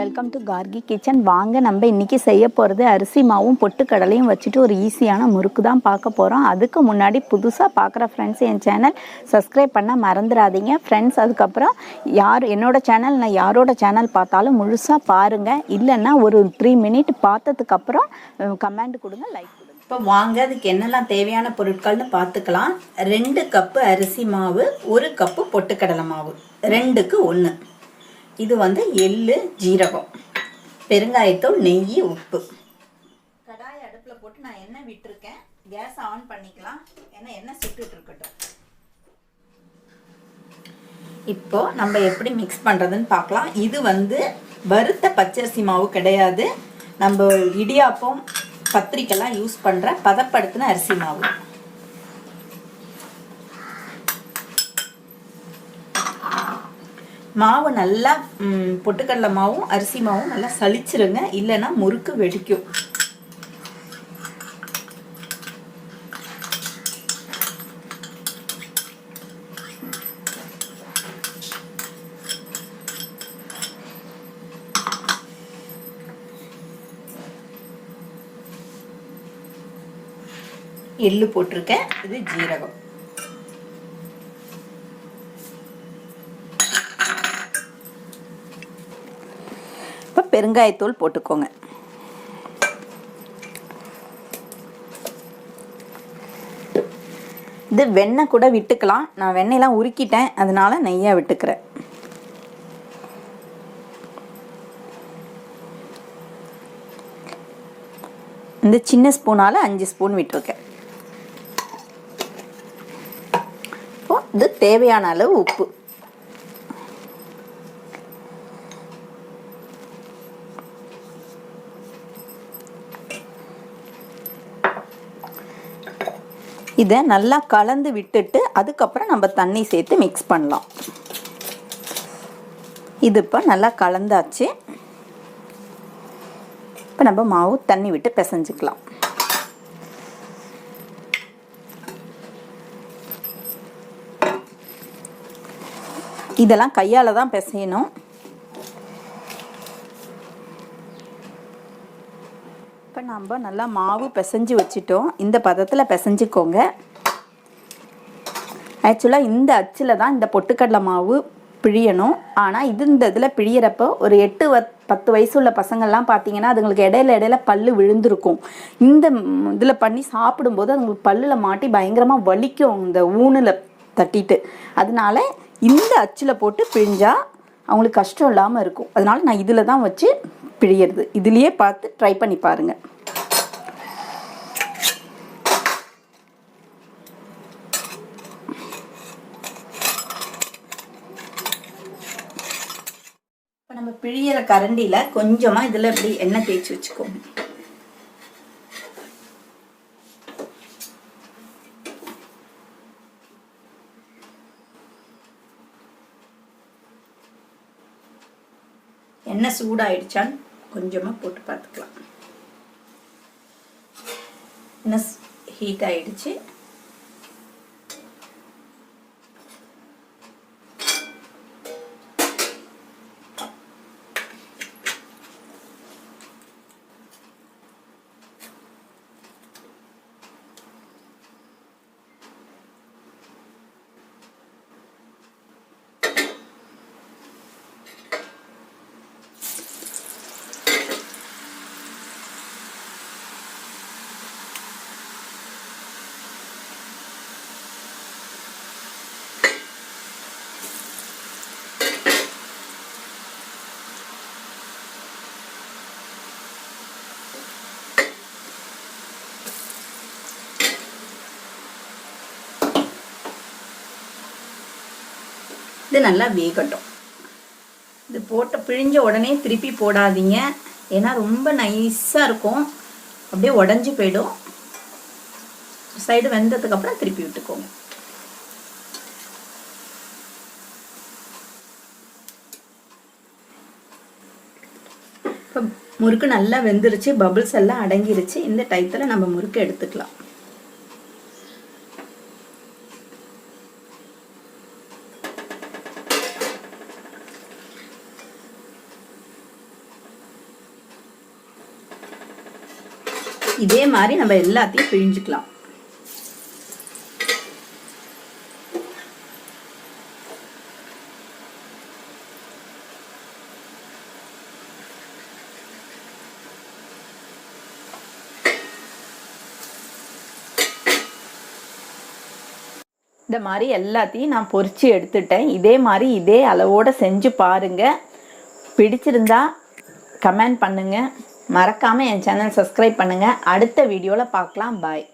Welcome to Gargi kitchen. வாங்க நம்ம இன்றைக்கி செய்ய போகிறது அரிசி மாவும் பொட்டுக்கடலையும் வச்சுட்டு ஒரு ஈஸியான முறுக்கு தான் பார்க்க போகிறோம். அதுக்கு முன்னாடி புதுசாக பார்க்குற ஃப்ரெண்ட்ஸ் என் சேனல் சப்ஸ்கிரைப் பண்ண மறந்துடாதீங்க ஃப்ரெண்ட்ஸ். அதுக்கப்புறம் என்னோடய சேனல் நான் யாரோட சேனல் பார்த்தாலும் முழுசாக பாருங்கள். இல்லைன்னா ஒரு 3 மினிட் பார்த்ததுக்கப்புறம் கமெண்ட் கொடுங்க, லைக் கொடுங்க. இப்போ வாங்க அதுக்கு என்னெல்லாம் தேவையான பொருட்கள்னு பார்த்துக்கலாம். 2 கப்பு அரிசி மாவு, 1 கப்பு பொட்டுக்கடலை மாவு, 2க்கு 1. இது வந்து எள்ளு, ஜீரகம், பெருங்காயத்தூள், நெய், உப்பு. கடாயை அடுப்பில் போட்டு நான் எண்ணெய் விட்டுருக்கேன். கேஸ் ஆன் பண்ணிக்கலாம். ஏன்னா எண்ணெய் சுட்டுட்டு இருக்கட்டும். இப்போ நம்ம எப்படி மிக்ஸ் பண்ணுறதுன்னு பார்க்கலாம். இது வந்து வறுத்த பச்சரிசி மாவு கிடையாது. நம்ம இடியாப்பம், பத்திரிக்கைலாம் யூஸ் பண்ணுற பதப்படுத்தின அரிசி மாவு. மாவு நல்லா பொட்டுக்கடலை மாவும் அரிசி மாவும் நல்லா சலிச்சிருங்க, இல்லைன்னா முறுக்கு வெடிக்கும். எள்ளு போட்டிருக்கேன், இது ஜீரகம். பெருங்காயத்தூள் போட்டுக்கோங்க. இது வெண்ணெய் கூட விட்டுக்கலாம். நான் வெண்ணெயெல்லாம் உருக்கிட்டேன், அதனால நெய்யாக விட்டுக்கிறேன். இந்த சின்ன ஸ்பூனால் 5 ஸ்பூன் விட்டுருக்கேன். இப்போ இது தேவையான அளவு உப்பு. இதை நல்லா கலந்து விட்டுட்டு அதுக்கப்புறம் நம்ம தண்ணி சேர்த்து மிக்ஸ் பண்ணலாம். இது இப்போ நல்லா கலந்தாச்சு. இப்போ நம்ம மாவு தண்ணி விட்டு பிசைஞ்சுக்கலாம். இதெல்லாம் கையால் தான் பிசையணும். இப்போ நம்ம நல்லா மாவு பிசைஞ்சு வச்சுட்டோம். இந்த பதத்தில் பிசைஞ்சிக்கோங்க. ஆக்சுவலாக இந்த அச்சில் தான் இந்த பொட்டுக்கடலை மாவு பிழியணும். ஆனால் இந்த இதில் பிழியிறப்போ ஒரு 8-10 வயசு உள்ள பசங்கள்லாம் பார்த்தீங்கன்னா அதுங்களுக்கு இடையில பல்லு விழுந்திருக்கும். இந்த இதில் பண்ணி சாப்பிடும்போது அதுங்களுக்கு பல்லில் மாட்டி பயங்கரமாக வலிக்கும், இந்த ஊனில் தட்டிட்டு. அதனால இந்த அச்சில் போட்டு பிழிஞ்சால் அவங்களுக்கு கஷ்டம் இல்லாமல் இருக்கும். அதனால் நான் இதில் தான் வச்சு பிழியறது. இதுலேயே பார்த்து ட்ரை பண்ணி பாருங்கள். இப்போ நம்ம பிழியிற கரண்டியில் கொஞ்சமாக இதில் இப்படி எண்ணெய் தேய்ச்சி வச்சுக்கோங்க. எண்ணெய் சூடாயிடுச்சான்னு கொஞ்சமாக போட்டு பார்த்துக்கலாம். எண்ணெய் ஹீட் ஆயிடுச்சு. இது நல்லா வேகட்டும். இது போட்ட பிழிஞ்ச உடனே திருப்பி போடாதீங்க, ஏன்னா ரொம்ப நைஸாக இருக்கும், அப்படியே உடஞ்சி போயிடும். சைடு வெந்ததுக்கப்புறம் திருப்பி விட்டுக்கோங்க. இப்போ முறுக்கு நல்லா வெந்துருச்சு, பபிள்ஸ் எல்லாம் அடங்கிருச்சு. இந்த டயத்தில் நம்ம முறுக்கு எடுத்துக்கலாம். இதே மாதிரி நம்ம எல்லாத்தையும் பிழிஞ்சுக்கலாம். இந்த மாதிரி எல்லாத்தையும் நான் பொரிச்சு எடுத்துட்டேன். இதே மாதிரி இதே அளவோடு செஞ்சு பாருங்கள். பிடிச்சிருந்தா கமெண்ட் பண்ணுங்கள். மறக்காமல் என் சேனல் சப்ஸ்கிரைப் பண்ணுங்கள். அடுத்த வீடியோவில் பார்க்கலாம். பாய்.